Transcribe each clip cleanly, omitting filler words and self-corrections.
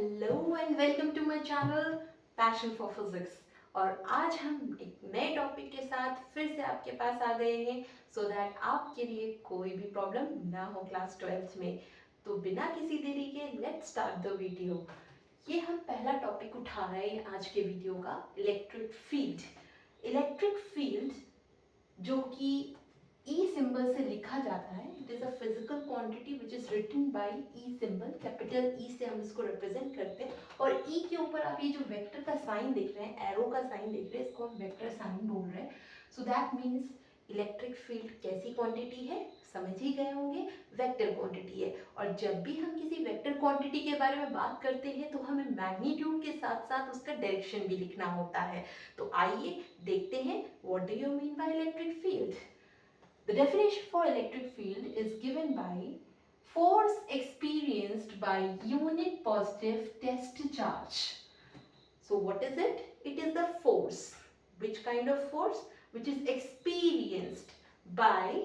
Hello and welcome to my channel passion for physics. और आज हम एक नए टॉपिक के साथ फिर से आपके पास आ गए हैं सो दैट आपके लिए कोई भी प्रॉब्लम ना हो क्लास 12th में। तो बिना किसी देरी के लेट्स स्टार्ट द वीडियो। ये हम पहला टॉपिक उठा रहे हैं आज के वीडियो का, इलेक्ट्रिक फील्ड। इलेक्ट्रिक फील्ड जो कि ई सिंबल से लिखा जाता है, it is a physical quantity which is written by E symbol, capital E से हम इसको रिप्रेजेंट करते हैं। और ई के ऊपर आप ये जो वेक्टर का साइन देख रहे हैं, एरो का साइन देख रहे हैं, इसको हम वेक्टर साइन बोल रहे हैं। So that means electric field कैसी क्वांटिटी है, समझ ही गए होंगे, वेक्टर क्वांटिटी है। और जब भी हम किसी वेक्टर क्वांटिटी के बारे में बात करते हैं तो हमें मैग्नीट्यूड के साथ साथ उसका डायरेक्शन भी लिखना होता है। तो आइए देखते हैं what do you mean by electric field. The definition for electric field is given by force experienced by unit positive test charge. So what is it? It is the force. Which kind of force? Which is experienced by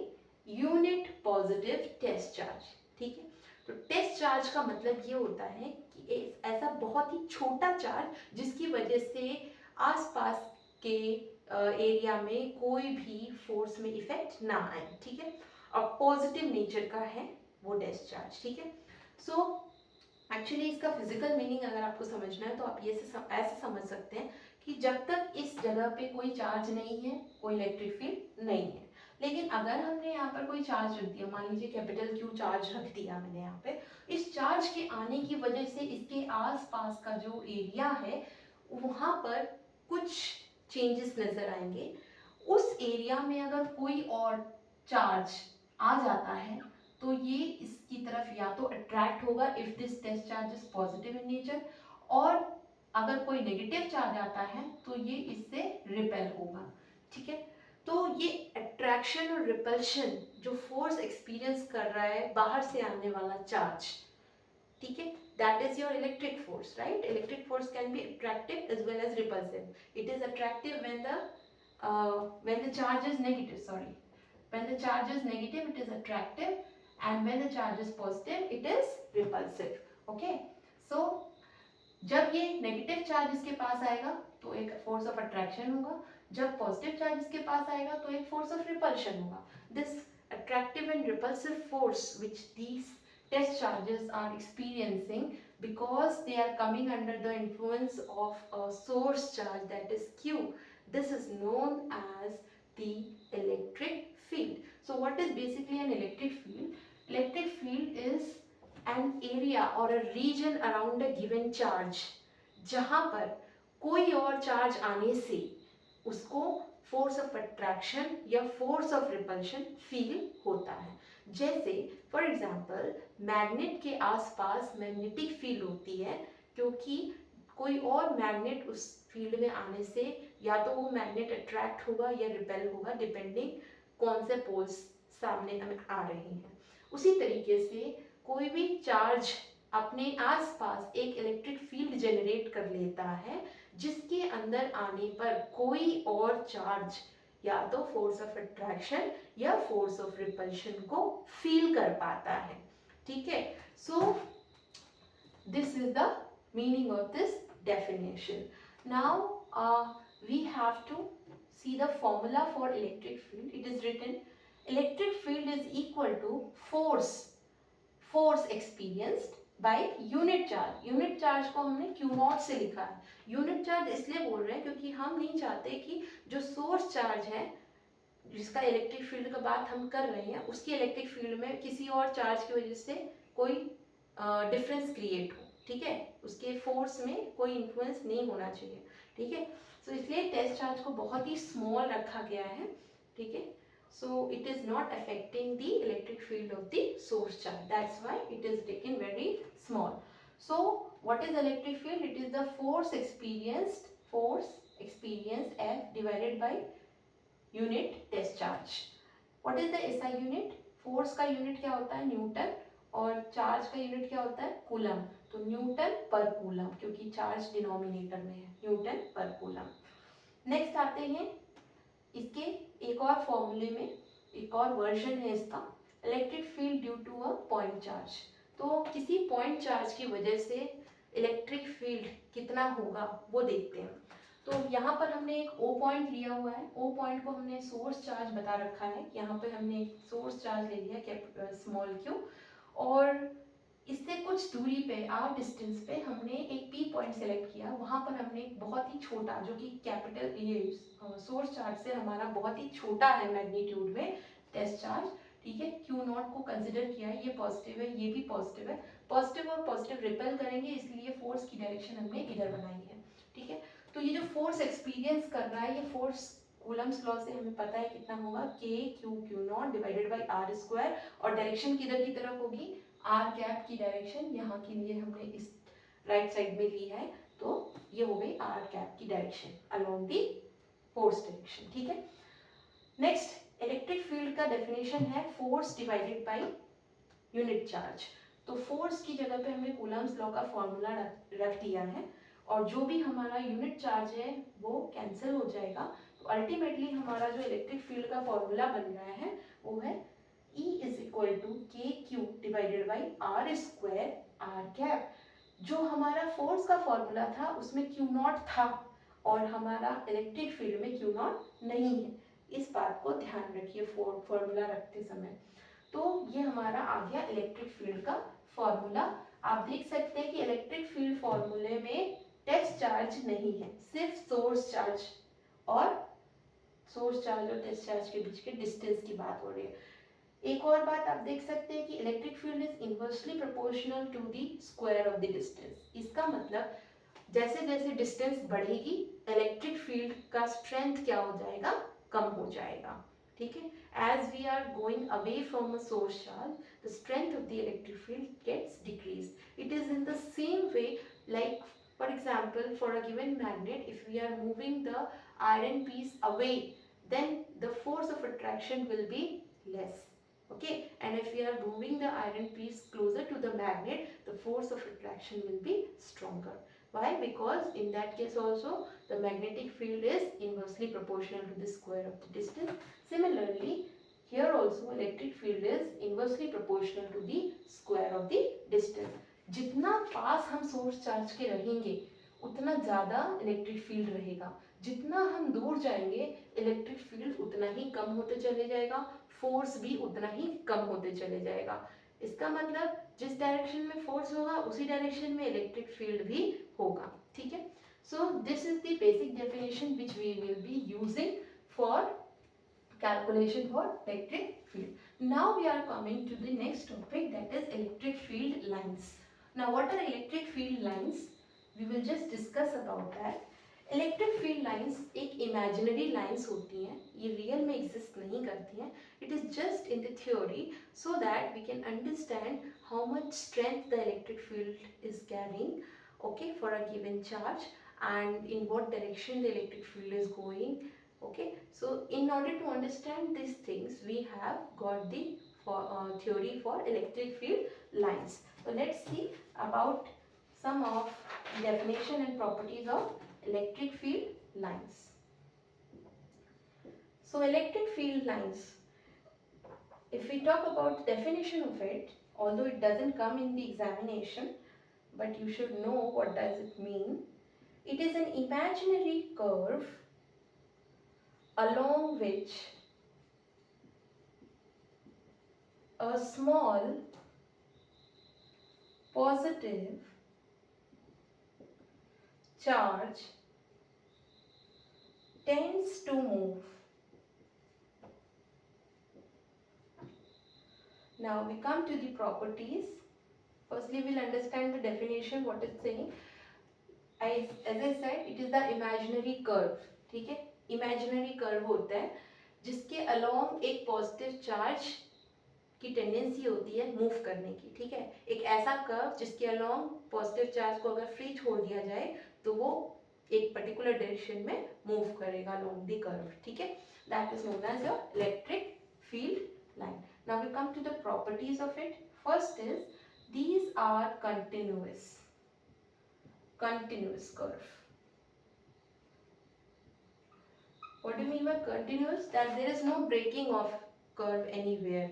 unit positive test charge. ठीक है, तो test charge का मतलब ये होता है कि ऐसा बहुत ही छोटा चार्ज जिसकी वजह से आसपास के एरिया में कोई भी फोर्स में इफेक्ट ना आए। ठीक है, और पॉजिटिव नेचर का है वो टेस्ट चार्ज। ठीक है, सो एक्चुअली इसका फिजिकल मीनिंग अगर आपको समझना है तो आप ये ऐसे समझ सकते हैं कि जब तक इस जगह पे कोई चार्ज नहीं है कोई इलेक्ट्रिक फील्ड नहीं है। लेकिन अगर हमने यहाँ पर कोई चार्ज रख दिया, मान लीजिए कैपिटल क्यू चार्ज रख दिया मैंने यहाँ पे, इस चार्ज के आने की वजह से इसके आसपास का जो एरिया है वहाँ पर कुछ चेंजेस नजर आएंगे। उस एरिया में अगर कोई और चार्ज आ जाता है तो ये इसकी तरफ या तो अट्रैक्ट होगा if this test charge is positive in nature, और अगर कोई नेगेटिव चार्ज आता है तो ये इससे रिपेल होगा। ठीक है, तो ये अट्रैक्शन और रिपल्शन जो फोर्स एक्सपीरियंस कर रहा है बाहर से आने वाला चार्ज, ठीक है, that is your electric force, right? Electric force can be attractive as well as repulsive. It is attractive when the charge is negative, sorry, when the charge is negative it is attractive, and when the charge is positive it is repulsive. Okay, so जब ये negative charge इसके पास आएगा तो एक force of attraction होगा, जब positive charge इसके पास आएगा तो एक फोर्स ऑफ रिपल्शन होगा। This attractive and repulsive force which these test charges are experiencing, because they are coming under the influence of a source charge that is q, this is known as the electric field. So what is basically an electric field? Electric field is an area or a region around a given charge जहाँ पर कोई और charge आने से उसको force of attraction या force of repulsion feel होता है। जैसे फॉर एग्जांपल मैग्नेट के आसपास मैग्नेटिक फील्ड होती है, क्योंकि कोई और मैग्नेट उस फील्ड में आने से या तो वो मैग्नेट अट्रैक्ट होगा या रिपेल होगा, डिपेंडिंग कौन से पोल्स सामने आ रहे हैं। उसी तरीके से कोई भी चार्ज अपने आसपास एक इलेक्ट्रिक फील्ड जनरेट कर लेता है जिसके अंदर आने पर कोई और चार्ज या तो फोर्स ऑफ अट्रैक्शन या फोर्स ऑफ रिपल्शन को फील कर पाता है। ठीक है, so this is the meaning of this definition. Now we have to see the formula for electric field. It is written electric field is equal to force experienced by unit charge. Unit charge को हमने Q not से लिखा है। Unit charge इसलिए बोल रहे हैं क्योंकि हम नहीं चाहते कि जो सोर्स चार्ज है जिसका इलेक्ट्रिक फील्ड का बात हम कर रहे हैं उसकी इलेक्ट्रिक फील्ड में किसी और चार्ज की वजह से कोई डिफरेंस क्रिएट हो। ठीक है, उसके फोर्स में कोई इन्फ्लुएंस नहीं होना चाहिए। ठीक है, सो इसलिए टेस्ट चार्ज को बहुत ही स्मॉल रखा गया है। ठीक है, so it is not affecting the electric field of the source charge, that's why it is taken very small. So what is electric field? It is the force experienced F divided by unit test charge. What is the SI unit? force का unit क्या होता है? Newton, और charge का unit क्या होता है? Coulomb. तो न्यूटन पर कूलम, क्योंकि चार्ज डिनोमिनेटर में है, न्यूटन पर कूलम। नेक्स्ट आते हैं इसके एक और फॉर्मूले में, एक और वर्जन है इसका, electric field due to a point charge. तो किसी पॉइंट चार्ज की वजह से इलेक्ट्रिक फील्ड कितना होगा वो देखते हैं। तो यहाँ पर हमने एक O पॉइंट लिया हुआ है, O पॉइंट को हमने सोर्स चार्ज बता रखा है। यहाँ पे हमने एक सोर्स चार्ज ले लिया स्मॉल q, और इससे कुछ दूरी पे r डिस्टेंस पे हमने एक P पॉइंट सेलेक्ट किया। वहाँ पर हमने एक बहुत ही छोटा, जो कि कैपिटल ये सोर्स चार्ज से हमारा बहुत ही छोटा है मैग्नीट्यूड में, टेस्ट चार्ज, ठीक है, Q नॉट को कंसिडर किया है। ये पॉजिटिव है, ये भी पॉजिटिव है, पॉजिटिव और पॉजिटिव रिपेल करेंगे, इसलिए फोर्स की डायरेक्शन हमने इधर बनाई है, ठीक है। तो ये जो फोर्स एक्सपीरियंस कर रहा है, ये फोर्स कूलम्स लॉ से हमें पता है कितना होगा, k q not divided by r square, और डायरेक्शन किधर की तरफ होगी, r कैप की डायरेक्शन, यहाँ के लिए हमने इस राइट साइड में ली है, तो ये हो गई r कैप की direction along the force direction, ठीक है। नेक्स्ट, इलेक्ट्रिक फील्ड का डेफिनेशन है force divided by unit charge. तो फोर्स की जगह पे हमने कूलम्स लॉ का फॉर्मूला रख दिया है, और जो भी हमारा यूनिट चार्ज है वो कैंसिल हो जाएगा। तो अल्टीमेटली हमारा जो इलेक्ट्रिक फील्ड का फॉर्मूला बन रहा है वो है E is equal to k q divided by r square r cap. जो हमारा फोर्स का फॉर्मूला था उसमें क्यू नॉट था, और हमारा इलेक्ट्रिक फील्ड में क्यू नॉट नहीं है। इस बात को ध्यान रखिए फॉर्मूला रखते समय। तो ये हमारा आ गया इलेक्ट्रिक फील्ड का फॉर्मूला। आप देख सकते हैं कि इलेक्ट्रिक फील्ड फॉर्मूले में टेस्ट चार्ज नहीं है, सिर्फ सोर्स चार्ज और टेस्ट चार्ज के बीच के डिस्टेंस की बात हो रही है। एक और बात आप देख सकते हैं कि electric field is inversely proportional to the square of the distance. इसका मतलब जैसे जैसे डिस्टेंस बढ़ेगी, इलेक्ट्रिक फील्ड का स्ट्रेंथ क्या हो जाएगा, कम हो जाएगा, ठीक है। As we are going away from a source charge, the strength of the electric field gets decreased. It is in the same way, like for example, for a given magnet, if we are moving the iron piece away, then the force of attraction will be less, okay, and if we are moving the iron piece closer to the magnet, the force of attraction will be stronger. Why? Because in that case also the magnetic field is inversely proportional to the square of the distance. Similarly, here also electric field is inversely proportional to the square of the distance. जितना पास हम source charge के रहेंगे उतना ज़्यादा electric field रहेगा, जितना हम दूर जाएंगे इलेक्ट्रिक फील्ड उतना ही कम होते चले जाएगा, फोर्स भी उतना ही कम होते चले जाएगा। इसका मतलब जिस डायरेक्शन में फोर्स होगा उसी डायरेक्शन में इलेक्ट्रिक फील्ड भी होगा, ठीक है। So this is the basic definition which we will be using for calculation for electric field. Now we are coming to the next topic, that is electric field lines. Now what are electric field lines? We will just discuss about that. Electric field lines एक imaginary lines होती हैं, ये real में exist नहीं करती हैं। It is just in the theory so that we can understand how much strength the electric field is carrying, okay, for a given charge, and in what direction the electric field is going, okay. So in order to understand these things, we have got the theory for electric field lines. So let's see about some of definition and properties of electric field lines. So electric field lines, if we talk about definition of it, although it doesn't come in the examination, but you should know what does it mean. It is an imaginary curve along which a small positive charge tends to move. Now we come to the properties. Firstly, we'll understand the definition, what it's saying. As I said, it is the imaginary curve, ठीक है। imaginary curve होता है जिसके along एक positive charge की tendency होती है move करने की, ठीक है। एक ऐसा कर्व जिसके अलोंग पॉजिटिव चार्ज को अगर फ्री छोड़ दिया जाए तो वो एक पर्टिकुलर डायरेक्शन में मूव करेगा अलोंग द कर्व, ठीक है। That is known as your electric field line. Now we come to the properties of it. First is these are continuous curve. What do you mean by continuous? That there is no breaking of curve anywhere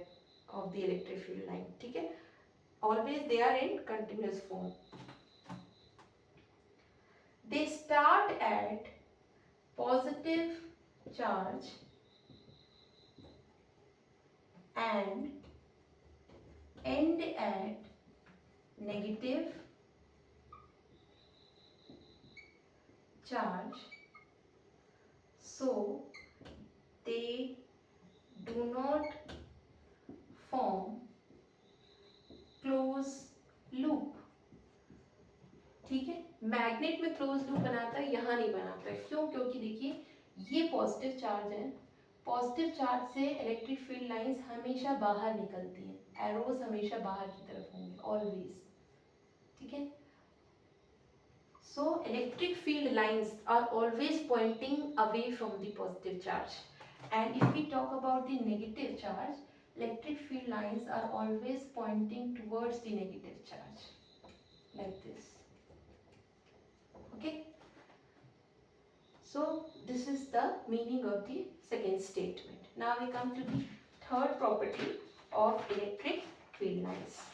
of the electric field line, ठीक है। always they are in continuous form. they start at positive charge and end at negative charge, so they do not form close loop. ठीक है, magnet में close loop बनाता है, यहाँ नहीं बनाता है. क्यों? क्योंकि देखिए ये पॉजिटिव चार्ज है, पॉजिटिव चार्ज से इलेक्ट्रिक फील्ड लाइंस हमेशा बाहर निकलती हैं, एरोज हमेशा बाहर की तरफ होंगे ऑलवेज. ठीक है, so electric field lines are always pointing away from the positive charge, and if we talk about the negative charge, electric field lines are always pointing towards the negative charge like this. Okay, so this is the meaning of the second statement. Now we come to the third property of electric field lines.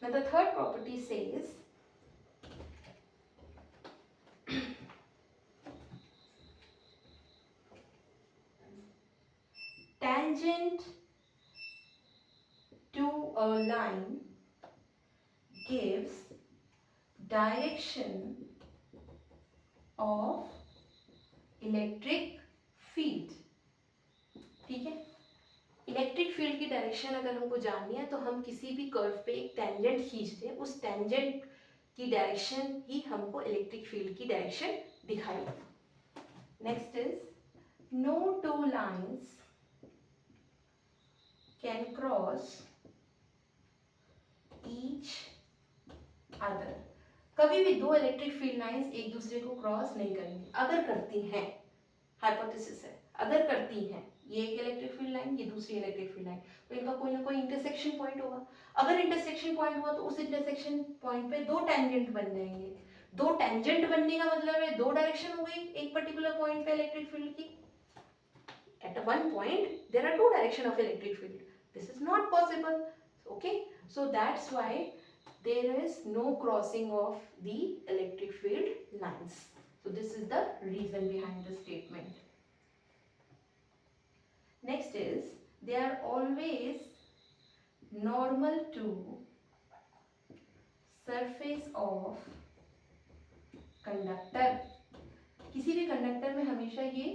Now the third property says tangent to a line gives direction of electric field. ठीक है, electric field की direction अगर हमको जाननी है तो हम किसी भी कर्व पे एक टेंजेंट खींच दें, उस टेंजेंट की डायरेक्शन ही हमको इलेक्ट्रिक फील्ड की डायरेक्शन दिखाएगी. Next is no two lines can cross each other. कभी भी दो इलेक्ट्रिक फील्ड लाइंस एक दूसरे को क्रॉस नहीं करेंगी. अगर करती हैं, हाइपोथेसिस है, अगर करती हैं, ये एक इलेक्ट्रिक फील्ड लाइन, ये दूसरी इलेक्ट्रिक फील्ड लाइन, तो इनका कोई ना कोई इंटरसेक्शन पॉइंट होगा. अगर इंटरसेक्शन पॉइंट हुआ तो उस इंटरसेक्शन पॉइंट पे दो टेंजेंट बन जाएंगे. दो टेंजेंट बनने का मतलब है दो डायरेक्शन हो गई एक पर्टिकुलर पॉइंट पे इलेक्ट्रिक फील्ड की. At one point there are two direction of electric field. This is not possible. Okay, so that's why there is no crossing of the electric field lines. So this is the reason behind the statement. Next is they are always normal to surface of conductor. किसी भी conductor में हमेशा ये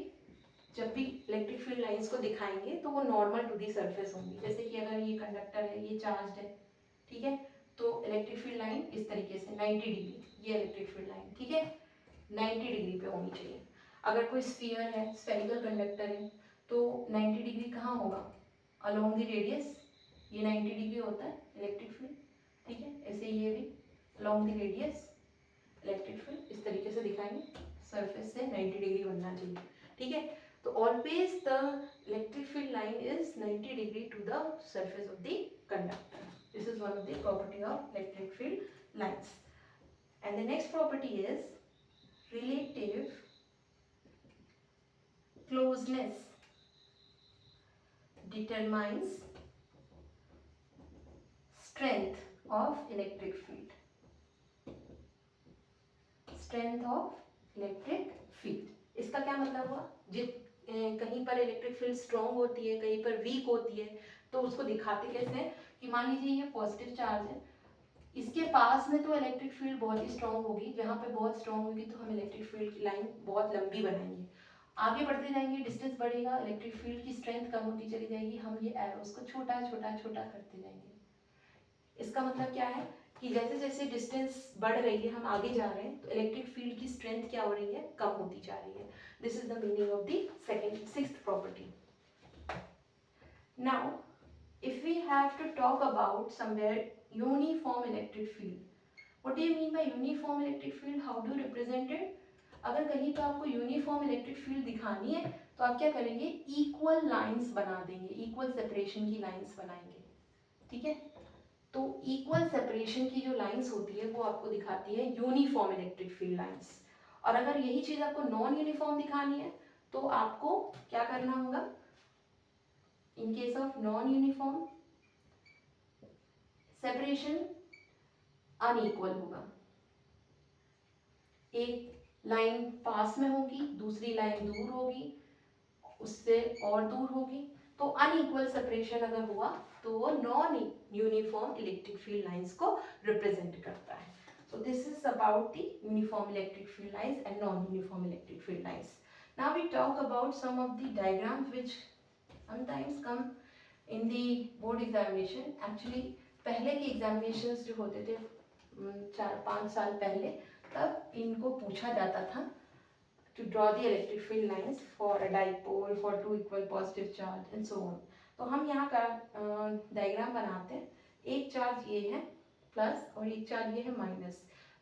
जब भी electric field lines को दिखाएंगे तो वो नॉर्मल टू दी सरफेस होंगी. जैसे कि अगर ये कंडक्टर है, ये चार्ज है, ठीक है, तो इलेक्ट्रिक फील्ड लाइन इस तरीके से 90 डिग्री, ये इलेक्ट्रिक फील्ड लाइन, ठीक है, 90 डिग्री पे होनी चाहिए. अगर कोई स्फीयर है, स्फेरिकल कंडक्टर है, तो 90 डिग्री कहाँ होगा? अलोंग द रेडियस, ये 90 डिग्री होता है इलेक्ट्रिक फील्ड. ठीक है, ऐसे ये भी along the radius electric field इस तरीके से दिखाएंगे, सरफेस से 90 डिग्री बनना चाहिए. ठीक है, so always the electric field line is 90 degree to the surface of the conductor. This is one of the property of electric field lines. And the next property is relative closeness determines strength of electric field. Strength of electric field. इसका क्या मतलब हुआ? कहीं पर electric field strong होती है, कहीं पर वीक होती है, तो उसको दिखाते कैसे हैं कि मान लीजिए ये पॉजिटिव चार्ज है, इसके पास में तो इलेक्ट्रिक फील्ड बहुत ही स्ट्रॉन्ग होगी, जहाँ पे बहुत स्ट्रॉन्ग होगी तो हम इलेक्ट्रिक फील्ड की लाइन बहुत लंबी बनाएंगे. आगे बढ़ते जाएंगे, डिस्टेंस बढ़ेगा, इलेक्ट्रिक फील्ड की स्ट्रेंथ कम होती चली जाएगी, हम ये एरोस को छोटा छोटा छोटा करते जाएंगे. इसका मतलब क्या है कि जैसे जैसे डिस्टेंस बढ़ रही है, हम आगे जा रहे हैं, तो इलेक्ट्रिक फील्ड की स्ट्रेंथ क्या हो रही है? कम होती जा रही है. This is the meaning of the sixth property. Now if we have to talk about somewhere uniform electric field, what do you mean by uniform electric field? How do you represent it? अगर कहीं पर आपको uniform electric field दिखानी है तो आप क्या करेंगे? इक्वल लाइंस बना देंगे, इक्वल सेपरेशन की लाइंस बनाएंगे. ठीक है, तो इक्वल सेपरेशन की जो लाइंस होती है वो आपको दिखाती है यूनिफॉर्म इलेक्ट्रिक फील्ड लाइंस. और अगर यही चीज आपको नॉन यूनिफॉर्म दिखानी है तो आपको क्या करना होगा? In case of non uniform separation unequal होगा. एक लाइन पास में होगी, दूसरी लाइन दूर होगी, उससे और दूर होगी, तो अनइक्वल सेपरेशन अगर हुआ तो वो non uniform electric field lines को रिप्रेजेंट करता है. So this is about the uniform electric field lines and non-uniform electric field lines. Now we talk about some of the diagrams which sometimes come in the board examination. Actually पहले के examinations जो होते थे 4-5 साल पहले, तब इनको पूछा जाता था to draw the electric field lines for a dipole, for two equal positive charge and so on. तो हम यहाँ का डायग्राम बनाते हैं. एक चार्ज ये है प्लस और एक चार्ज ये है माइनस.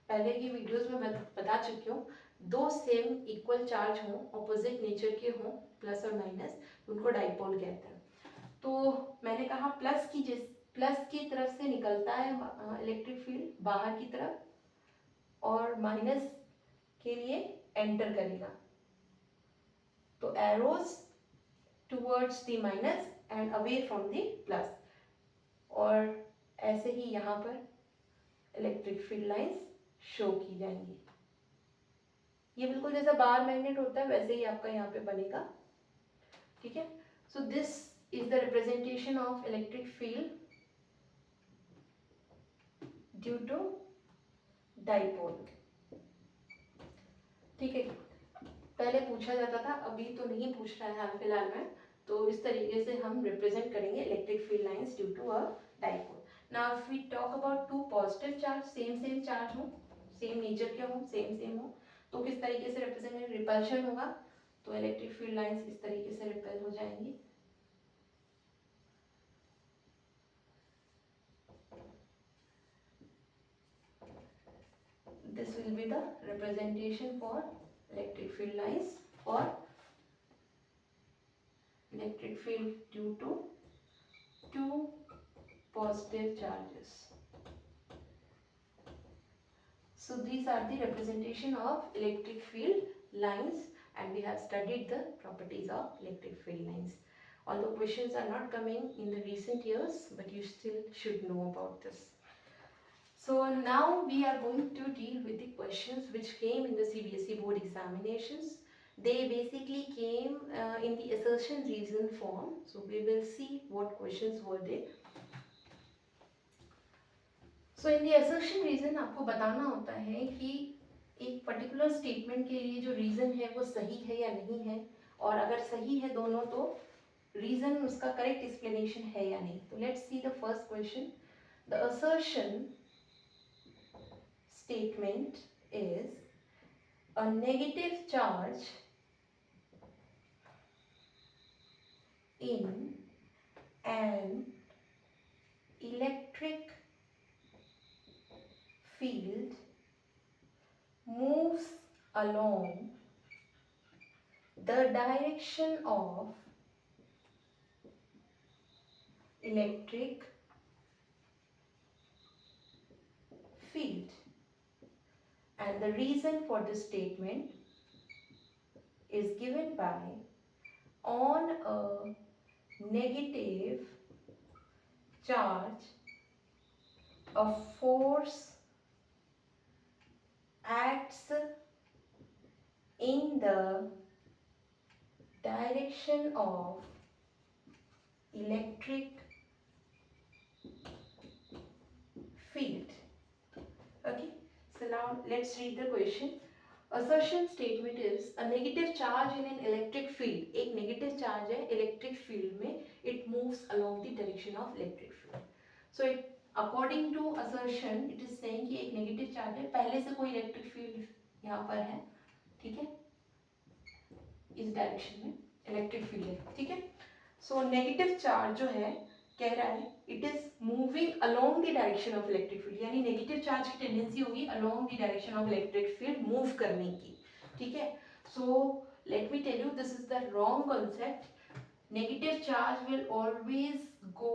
पहले की वीडियोस में मैं बता चुकी हूँ, दो सेम इक्वल चार्ज हों, ऑपोजिट नेचर के हों, प्लस और माइनस, उनको डाइपोल कहते हैं. तो मैंने कहा प्लस की तरफ से निकलता है इलेक्ट्रिक फील्ड बाहर की तरफ, और माइनस के लिए एंटर करेगा. तो arrows towards the minus and away from the plus. और ऐसे ही यहाँ पर इलेक्ट्रिक फील्ड लाइंस शो की जाएंगी. ये बिल्कुल जैसा बार मैग्नेट होता है वैसे ही आपका यहाँ पे बनेगा. ठीक है. So this is the representation of electric field due to dipole. ठीक है. पहले पूछा जाता था, अभी तो नहीं पूछ रहा है हाल फिलहाल में. तो इस तरीके से हम रिप्रेजेंट करेंगे electric field lines due to a dipole. Now if we talk about two positive charge, same charge हो, सेम नेचर के हो, सेम हो, तो किस तरीके से रिप्रेजेंट करेंगे? रिपल्शन होगा, तो इलेक्ट्रिक फील्ड लाइंस इस तरीके से रिपेल हो जाएंगी. This will be the representation for electric field lines for electric field due to two positive charges. So these are the representation of electric field lines, and we have studied the properties of electric field lines. Although questions are not coming in the recent years, but you still should know about this. So now we are going to deal with the questions which came in the CBSE board examinations. They basically came in the assertion reason form. So we will see what questions were there. So in the assertion reason आपको बताना होता है कि एक particular statement के लिए जो reason है वो सही है या नहीं है, और अगर सही है दोनों तो रीजन उसका करेक्ट एक्सप्लेनेशन है या नहीं. तो let's see the first question. The assertion statement is a negative charge in an electric field moves along the direction of electric field, and the reason for this statement is given by on a negative charge a force acts in the direction of electric field. Okay, so now let's read the question. Assertion statement is a negative charge in an electric field. एक negative charge है electric field में, it moves along the direction of electric field. So it according to assertion it is saying कि एक negative charge है, पहले से कोई electric field यहाँ पर है. ठीक है, इस डायरेक्शन में इलेक्ट्रिक फील्ड है. ठीक है. सो नेगेटिव चार्ज जो है कह रहा है it is moving along the direction of electric field, यानी नेगेटिव चार्ज की टेंडेंसी होगी along the direction of electric field move करने की. ठीक है. So let me tell you this is the wrong concept. Negative charge will always go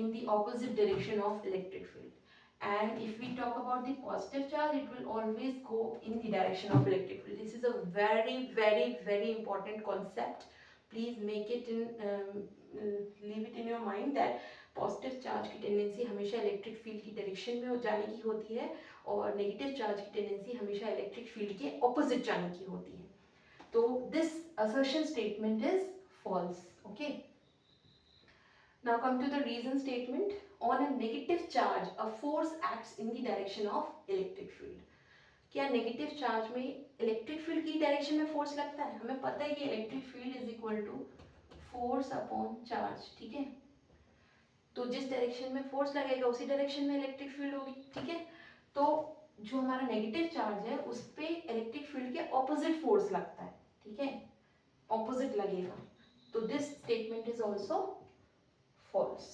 in the opposite direction of electric field, and if we talk about the positive charge it will always go in the direction of electric field. This is a very important concept. Please make it in leave it in your mind that positive charge की tendency हमेशा electric field की direction में जाने की होती है, और negative charge की टेंडेंसी हमेशा इलेक्ट्रिक फील्ड के ऑपोजिट जाने की होती है. तो this assertion statement is false. Okay. Now come to the reason statement. On a negative charge, a force acts in the direction of electric field. क्या negative charge में electric field की direction में force लगता है? हमें पता है कि electric field is equal to force upon charge. ठीक है, तो जिस डायरेक्शन में फोर्स लगेगा उसी डायरेक्शन में इलेक्ट्रिक फील्ड होगी. ठीक है, तो जो हमारा नेगेटिव चार्ज है उस पे इलेक्ट्रिक फील्ड के ऑपोजिट फोर्स लगता है. ठीक है, ऑपोजिट लगेगा. तो this statement is also false.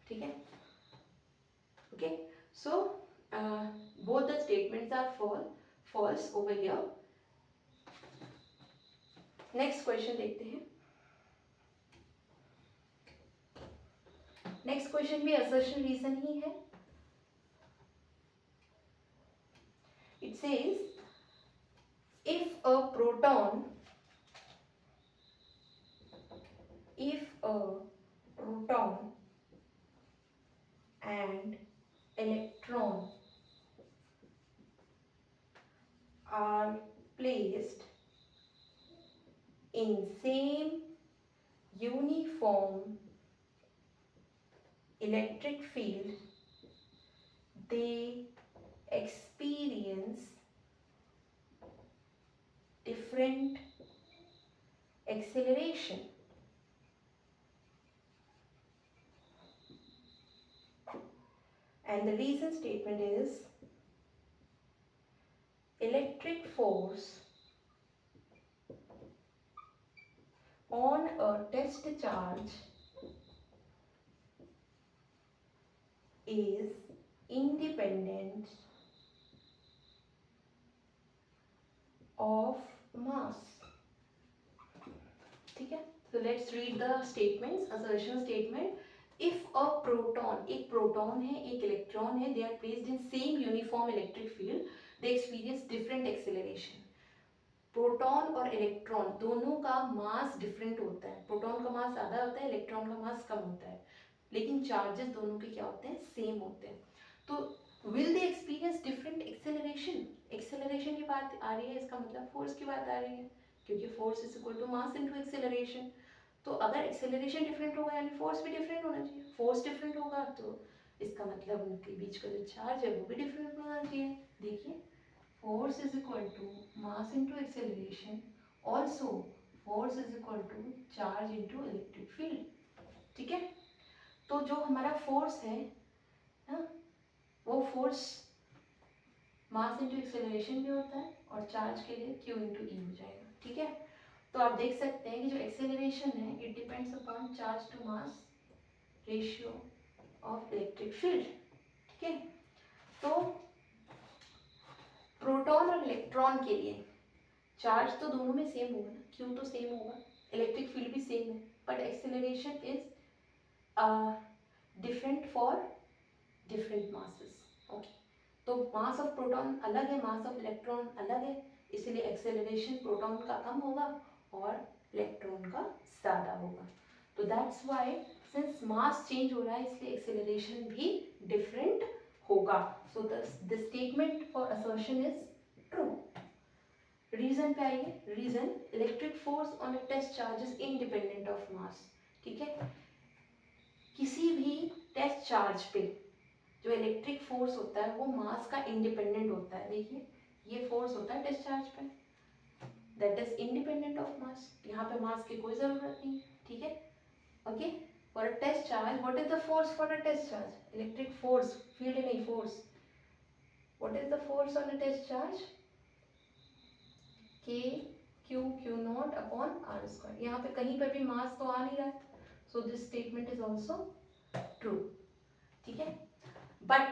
ठीक है, okay. So both the statements are false over here. next question देखते हैं. next question भी assertion reason ही है. it says if a proton and electron are placed in same uniform electric field, they experience different acceleration. And the reason statement is electric force on a test charge is independent of mass. ठीक है, so let's read the statements. Assertion statement. If a proton, एक proton है एक electron है, they are placed in same uniform electric field, they experience different acceleration. Proton और electron दोनों का मास different होता है. प्रोटॉन का मास ज़्यादा होता है, इलेक्ट्रॉन का मास कम होता है, लेकिन चार्जेस दोनों के क्या होते हैं? सेम होते हैं. तो will they experience different acceleration. Acceleration की बात आ रही है, इसका मतलब फोर्स की बात आ रही है, क्योंकि force is equal to mass into acceleration. तो अगर एक्सेलरेशन डिफरेंट होगा यानी फोर्स भी डिफरेंट होना चाहिए. फोर्स डिफरेंट होगा तो इसका मतलब उनके बीच का जो चार्ज है वो भी डिफरेंट होना चाहिए. देखिए, force is equal to mass into acceleration, also force is equal to charge into electric field. ठीक है, तो जो हमारा फोर्स है ना, वो फोर्स मास इंटू एक्सेलरेशन भी होता है और चार्ज के लिए Q इंटू ई हो जाएगा. ठीक है, तो आप देख सकते हैं कि जो एक्सेलरेशन है it depends upon charge to mass ratio of electric field. ठीक है, तो प्रोटॉन और इलेक्ट्रॉन के लिए चार्ज तो दोनों में सेम होगा ना, क्यू तो सेम होगा, इलेक्ट्रिक फील्ड भी सेम है, but acceleration is different for different masses. Okay, तो मास ऑफ प्रोटॉन अलग है, मास ऑफ इलेक्ट्रॉन अलग है, इसलिए एक्सेलरेशन प्रोटॉन का कम होगा और इलेक्ट्रॉन का ज़्यादा होगा. तो that's why since mass change हो रहा है इसलिए एक्सेलरेशन भी डिफरेंट होगा. So the statement for assertion is true. Reason पे आइए. Reason, electric force on a test charge is independent of mass. ठीक है, किसी भी टेस्ट चार्ज पे जो इलेक्ट्रिक फोर्स होता है वो मास का इंडिपेंडेंट होता है. देखिए, ये फोर्स होता है टेस्ट चार्ज पे, दैट इज इंडिपेंडेंट ऑफ मास. यहाँ पे मास की कोई जरूरत नहीं. ठीक है, okay. For a test charge, what is the force for a test charge? Electric force, field नहीं force. What is the force on a test charge? K Q Q naught upon R square. यहाँ पे कहीं पर भी मास तो आ नहीं रहा है. So this statement is also true.